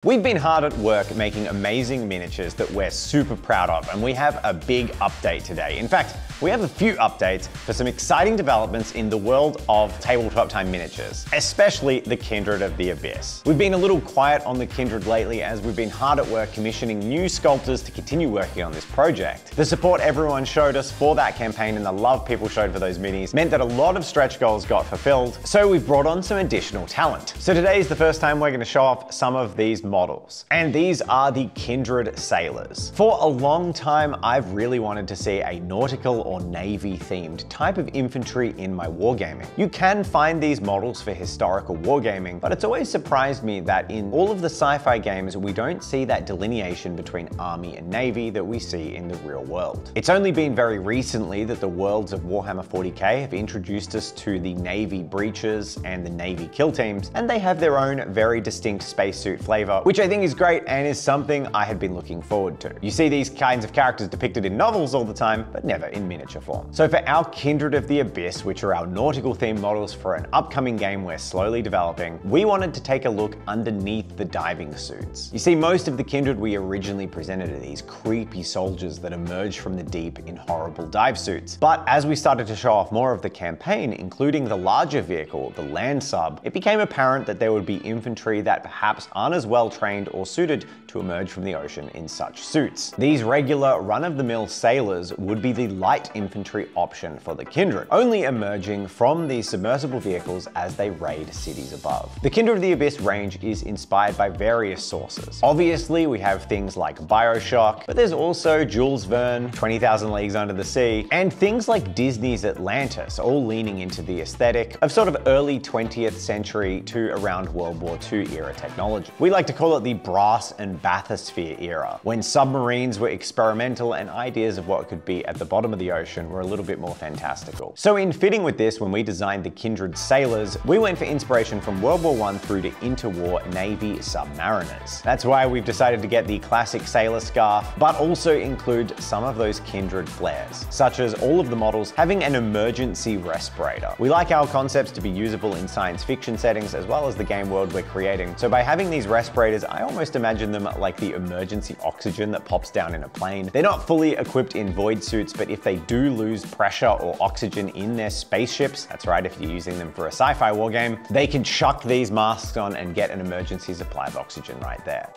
We've been hard at work making amazing miniatures that we're super proud of, and we have a big update today. In fact, we have a few updates for some exciting developments in the world of tabletop time miniatures, especially the Kindred of the Abyss. We've been a little quiet on the Kindred lately as we've been hard at work commissioning new sculptors to continue working on this project. The support everyone showed us for that campaign and the love people showed for those minis meant that a lot of stretch goals got fulfilled, so we've brought on some additional talent. So today is the first time we're going to show off some of these models. And these are the Kindred Sailors. For a long time, I've really wanted to see a nautical or navy themed type of infantry in my wargaming. You can find these models for historical wargaming, but it's always surprised me that in all of the sci-fi games, we don't see that delineation between army and navy that we see in the real world. It's only been very recently that the worlds of Warhammer 40k have introduced us to the navy breaches and the navy kill teams, and they have their own very distinct spacesuit flavor, which I think is great and is something I had been looking forward to. You see these kinds of characters depicted in novels all the time, but never in miniature form. So for our Kindred of the Abyss, which are our nautical themed models for an upcoming game we're slowly developing, we wanted to take a look underneath the diving suits. You see, most of the Kindred we originally presented are these creepy soldiers that emerge from the deep in horrible dive suits. But as we started to show off more of the campaign, including the larger vehicle, the land sub, it became apparent that there would be infantry that perhaps aren't as well trained or suited to emerge from the ocean in such suits. These regular run-of-the-mill sailors would be the light infantry option for the Kindred, only emerging from these submersible vehicles as they raid cities above. The Kindred of the Abyss range is inspired by various sources. Obviously, we have things like BioShock, but there's also Jules Verne, 20,000 Leagues Under the Sea, and things like Disney's Atlantis, all leaning into the aesthetic of sort of early 20th century to around World War II era technology. We like to call it the brass and bathysphere era, when submarines were experimental and ideas of what could be at the bottom of the ocean were a little bit more fantastical. So in fitting with this, when we designed the Kindred Sailors, we went for inspiration from World War I through to interwar Navy submariners. That's why we've decided to get the classic sailor scarf, but also include some of those Kindred flares, such as all of the models having an emergency respirator. We like our concepts to be usable in science fiction settings as well as the game world we're creating, so by having these respirators, I almost imagine them like the emergency oxygen that pops down in a plane. They're not fully equipped in void suits, but if they do lose pressure or oxygen in their spaceships, that's right, if you're using them for a sci-fi war game, they can chuck these masks on and get an emergency supply of oxygen right there.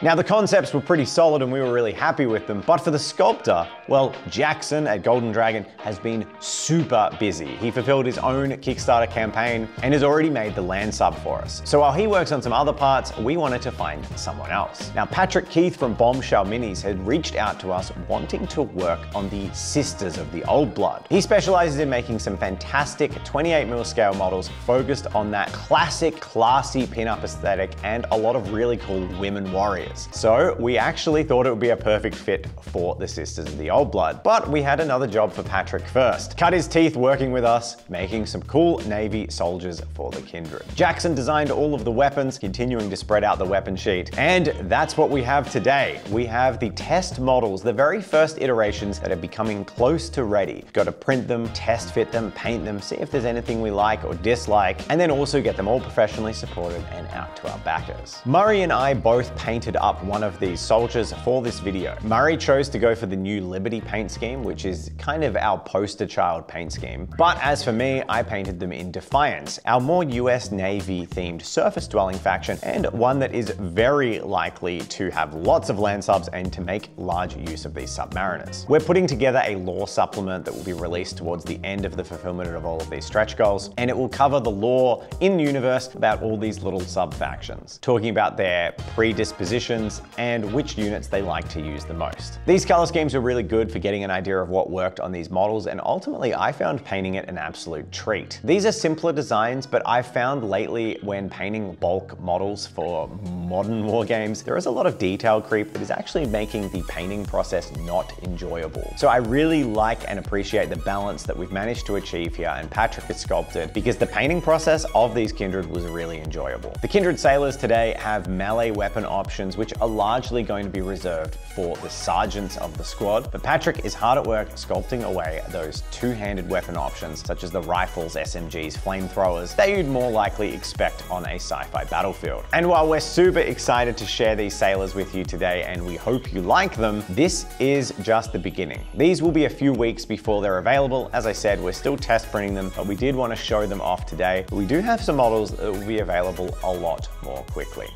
Now, the concepts were pretty solid and we were really happy with them, but for the sculptor, well, Jackson at Golden Dragon has been super busy. He fulfilled his own Kickstarter campaign and has already made the land sub for us. So while he works on some other parts, we wanted to find someone else. Now, Patrick Keith from Bombshell Minis had reached out to us wanting to work on the Sisters of the Old Blood. He specializes in making some fantastic 28mm scale models focused on that classic, classy pinup aesthetic and a lot of really cool women warriors. So we actually thought it would be a perfect fit for the Sisters of the Old Blood, but we had another job for Patrick first. Cut his teeth working with us, making some cool Navy soldiers for the Kindred. Jackson designed all of the weapons, continuing to spread out the weapon sheet, and that's what we have today. We have the test models, the very first iterations that are becoming close to ready. Got to print them, test fit them, paint them, see if there's anything we like or dislike, and then also get them all professionally supported and out to our backers. Murray and I both painted up one of these soldiers for this video. Murray chose to go for the new Liberty paint scheme, which is kind of our poster child paint scheme. But as for me, I painted them in Defiance, our more US Navy themed surface dwelling faction, and one that is very likely to have lots of land subs and to make large use of these submariners. We're putting together a lore supplement that will be released towards the end of the fulfillment of all of these stretch goals, and it will cover the lore in the universe about all these little sub factions, talking about their predispositions and which units they like to use the most. These color schemes were really good for getting an idea of what worked on these models, and ultimately I found painting it an absolute treat. These are simpler designs, but I've found lately when painting bulk models for modern war games, there is a lot of detail creep that is actually making the painting process not enjoyable. So I really like and appreciate the balance that we've managed to achieve here and Patrick has sculpted, because the painting process of these Kindred was really enjoyable. The Kindred Sailors today have melee weapon options which are largely going to be reserved for the sergeants of the squad, but Patrick is hard at work sculpting away those two-handed weapon options such as the rifles, SMGs, flamethrowers that you'd more likely expect on a sci-fi battlefield. And while we're super excited to share these sailors with you today and we hope you like them, this is just the beginning. These will be a few weeks before they're available. As I said, we're still test printing them, but we did want to show them off today. We do have some models that will be available a lot more quickly.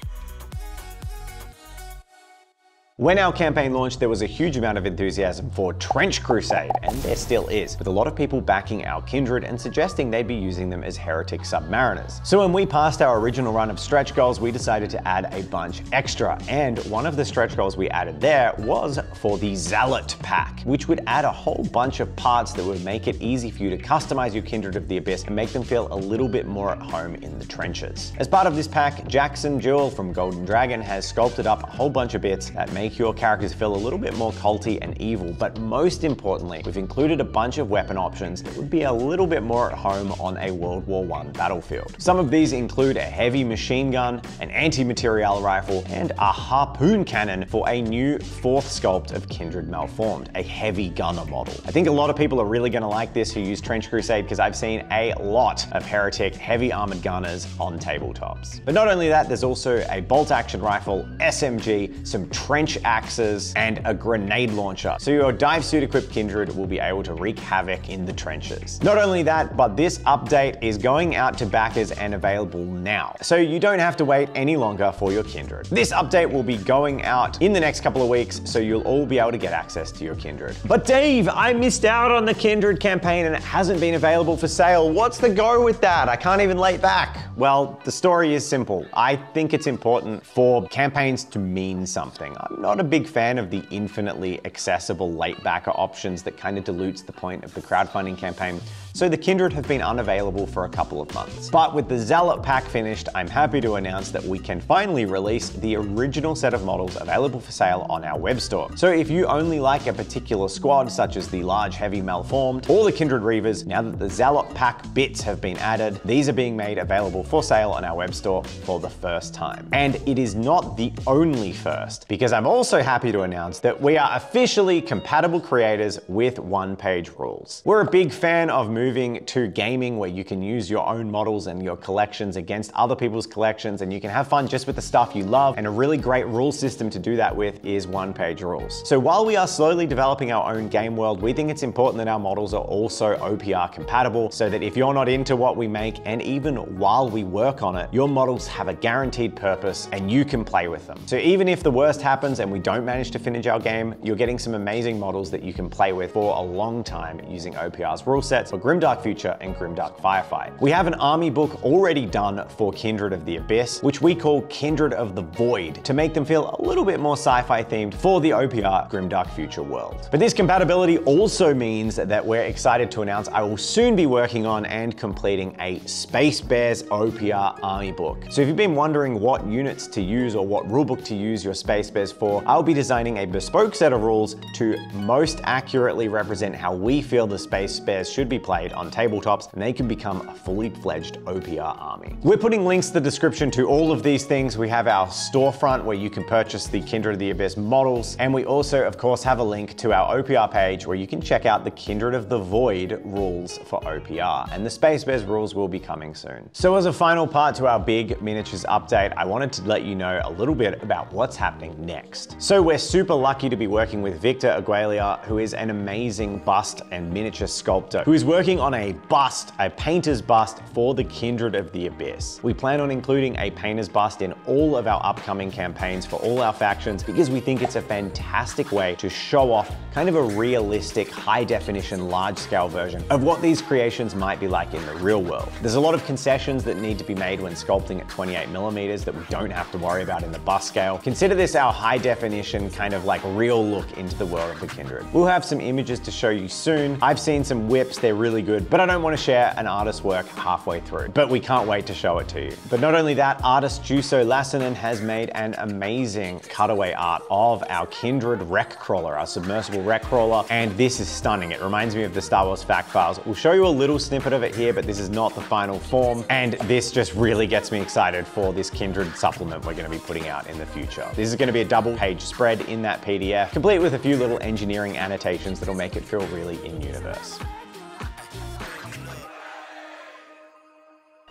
When our campaign launched, there was a huge amount of enthusiasm for Trench Crusade, and there still is, with a lot of people backing our Kindred and suggesting they'd be using them as heretic submariners. So when we passed our original run of stretch goals, we decided to add a bunch extra, and one of the stretch goals we added there was for the Zealot pack, which would add a whole bunch of parts that would make it easy for you to customize your Kindred of the Abyss and make them feel a little bit more at home in the trenches. As part of this pack, Jackson Jewel from Golden Dragon has sculpted up a whole bunch of bits that make your characters feel a little bit more culty and evil, but most importantly, we've included a bunch of weapon options that would be a little bit more at home on a World War I battlefield. Some of these include a heavy machine gun, an anti-material rifle, and a harpoon cannon for a new 4th sculpt of Kindred Malformed, a heavy gunner model. I think a lot of people are really going to like this who use Trench Crusade because I've seen a lot of heretic heavy armored gunners on tabletops. But not only that, there's also a bolt action rifle, SMG, some trench axes, and a grenade launcher. So your dive suit equipped Kindred will be able to wreak havoc in the trenches. Not only that, but this update is going out to backers and available now. So you don't have to wait any longer for your Kindred. This update will be going out in the next couple of weeks, so you'll all be able to get access to your Kindred. But Dave, I missed out on the Kindred campaign and it hasn't been available for sale. What's the go with that? I can't even late back. Well, the story is simple. I think it's important for campaigns to mean something. I'm not a big fan of the infinitely accessible late backer options that kind of dilutes the point of the crowdfunding campaign, so the Kindred have been unavailable for a couple of months. But with the Zealot pack finished, I'm happy to announce that we can finally release the original set of models available for sale on our web store. So if you only like a particular squad, such as the large heavy Malformed or the Kindred Reavers, now that the Zealot pack bits have been added, these are being made available for sale on our web store for the first time. And it is not the only first, because I'm also happy to announce that we are officially compatible creators with one-page rules. We're a big fan of moving to gaming where you can use your own models and your collections against other people's collections, and you can have fun just with the stuff you love, and a really great rule system to do that with is one-page rules. So while we are slowly developing our own game world, we think it's important that our models are also OPR compatible, so that if you're not into what we make, and even while we work on it, your models have a guaranteed purpose and you can play with them. So even if the worst happens and we don't manage to finish our game, you're getting some amazing models that you can play with for a long time using OPR's rule sets for Grimdark Future and Grimdark Firefight. We have an army book already done for Kindred of the Abyss, which we call Kindred of the Void, to make them feel a little bit more sci-fi themed for the OPR Grimdark Future world. But this compatibility also means that we're excited to announce I will soon be working on and completing a Space Bears OPR army book. So if you've been wondering what units to use or what rulebook to use your Space Bears for, I'll be designing a bespoke set of rules to most accurately represent how we feel the Space Bears should be played on tabletops, and they can become a fully fledged OPR army. We're putting links in the description to all of these things. We have our storefront where you can purchase the Kindred of the Abyss models, and we also, of course, have a link to our OPR page where you can check out the Kindred of the Void rules for OPR, and the Space Bears rules will be coming soon. So as a final part to our big miniatures update, I wanted to let you know a little bit about what's happening next. So we're super lucky to be working with Victor Aguilera, who is an amazing bust and miniature sculptor, who is working on a bust, a painter's bust for the Kindred of the Abyss. We plan on including a painter's bust in all of our upcoming campaigns for all our factions because we think it's a fantastic way to show off kind of a realistic, high definition, large scale version of what these creations might be like in the real world. There's a lot of concessions that need to be made when sculpting at 28mm that we don't have to worry about in the bust scale. Consider this our high def definition, kind of like real look into the world of the Kindred. We'll have some images to show you soon. I've seen some whips, they're really good, but I don't want to share an artist's work halfway through. But we can't wait to show it to you. But not only that, artist Juuso Lassinen has made an amazing cutaway art of our Kindred wreck crawler, our submersible wreck crawler, and this is stunning. It reminds me of the Star Wars fact files. We'll show you a little snippet of it here, but this is not the final form, and this just really gets me excited for this Kindred supplement we're going to be putting out in the future. This is going to be a double-page spread in that PDF, complete with a few little engineering annotations that'll make it feel really in-universe.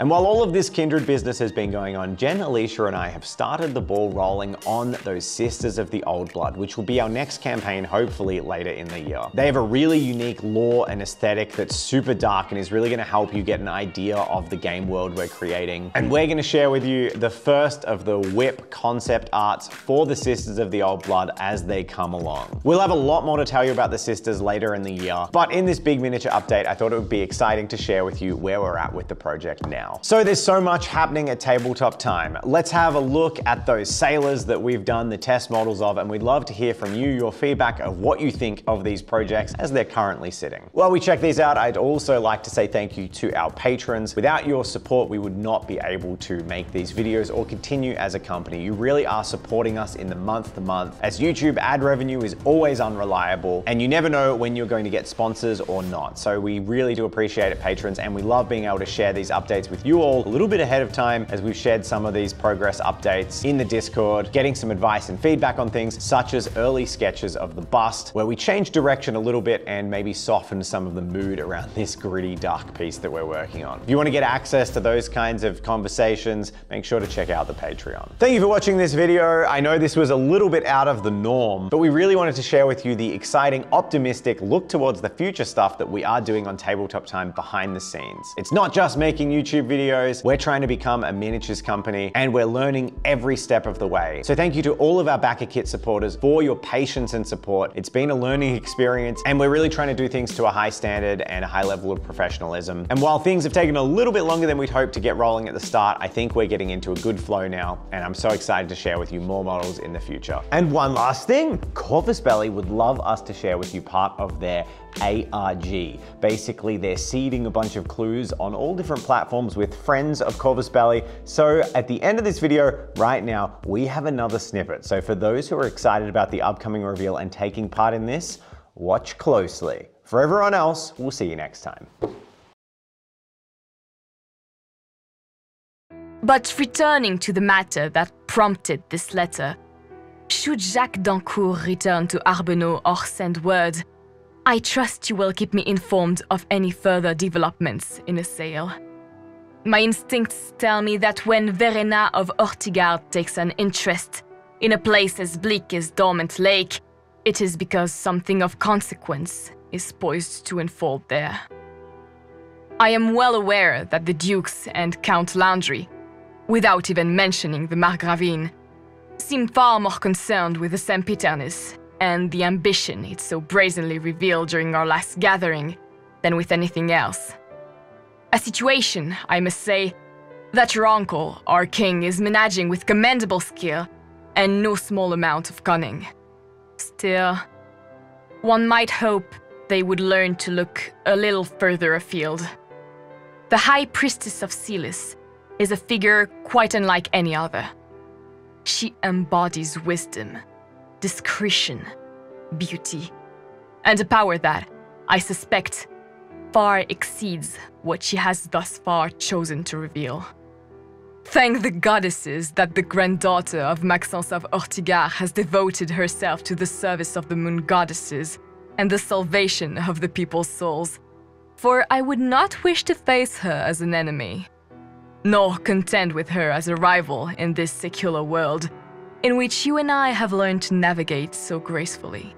And while all of this Kindred business has been going on, Jen, Alicia, and I have started the ball rolling on those Sisters of the Old Blood, which will be our next campaign, hopefully later in the year. They have a really unique lore and aesthetic that's super dark and is really going to help you get an idea of the game world we're creating. And we're going to share with you the first of the whip concept arts for the Sisters of the Old Blood as they come along. We'll have a lot more to tell you about the Sisters later in the year, but in this big miniature update, I thought it would be exciting to share with you where we're at with the project now. So there's so much happening at Tabletop Time. Let's have a look at those sailors that we've done the test models of, and we'd love to hear from you, your feedback of what you think of these projects as they're currently sitting. While we check these out, I'd also like to say thank you to our patrons. Without your support, we would not be able to make these videos or continue as a company. You really are supporting us in the month to month, as YouTube ad revenue is always unreliable, and you never know when you're going to get sponsors or not. So we really do appreciate it, patrons, and we love being able to share these updates with you all a little bit ahead of time, as we've shared some of these progress updates in the Discord, getting some advice and feedback on things such as early sketches of the bust, where we changed direction a little bit and maybe softened some of the mood around this gritty, dark piece that we're working on. If you want to get access to those kinds of conversations, make sure to check out the Patreon. Thank you for watching this video. I know this was a little bit out of the norm, but we really wanted to share with you the exciting, optimistic look towards the future stuff that we are doing on Tabletop Time behind the scenes. It's not just making YouTube videos, we're trying to become a miniatures company, and we're learning every step of the way. So thank you to all of our Backer Kit supporters for your patience and support. It's been a learning experience, and we're really trying to do things to a high standard and a high level of professionalism. And while things have taken a little bit longer than we'd hoped to get rolling at the start, I think we're getting into a good flow now, and I'm so excited to share with you more models in the future. And one last thing, Corvus Belli would love us to share with you part of their ARG. Basically, they're seeding a bunch of clues on all different platforms with friends of Corvus Belli. So at the end of this video right now, we have another snippet. So for those who are excited about the upcoming reveal and taking part in this, watch closely. For everyone else, we'll see you next time. But returning to the matter that prompted this letter, should Jacques d'Ancourt return to Arbeneau or send word, I trust you will keep me informed of any further developments in a sale. My instincts tell me that when Verena of Ortigard takes an interest in a place as bleak as Dormant Lake, it is because something of consequence is poised to unfold there. I am well aware that the Dukes and Count Landry, without even mentioning the Margravine, seem far more concerned with the sempiterness and the ambition it so brazenly revealed during our last gathering than with anything else. A situation, I must say, that your uncle, our king, is managing with commendable skill and no small amount of cunning. Still, one might hope they would learn to look a little further afield. The High Priestess of Celis is a figure quite unlike any other. She embodies wisdom, discretion, beauty, and a power that, I suspect, far exceeds what she has thus far chosen to reveal. Thank the goddesses that the granddaughter of Maxence of Ortigard has devoted herself to the service of the moon goddesses and the salvation of the people's souls, for I would not wish to face her as an enemy, nor contend with her as a rival in this secular world, in which you and I have learned to navigate so gracefully.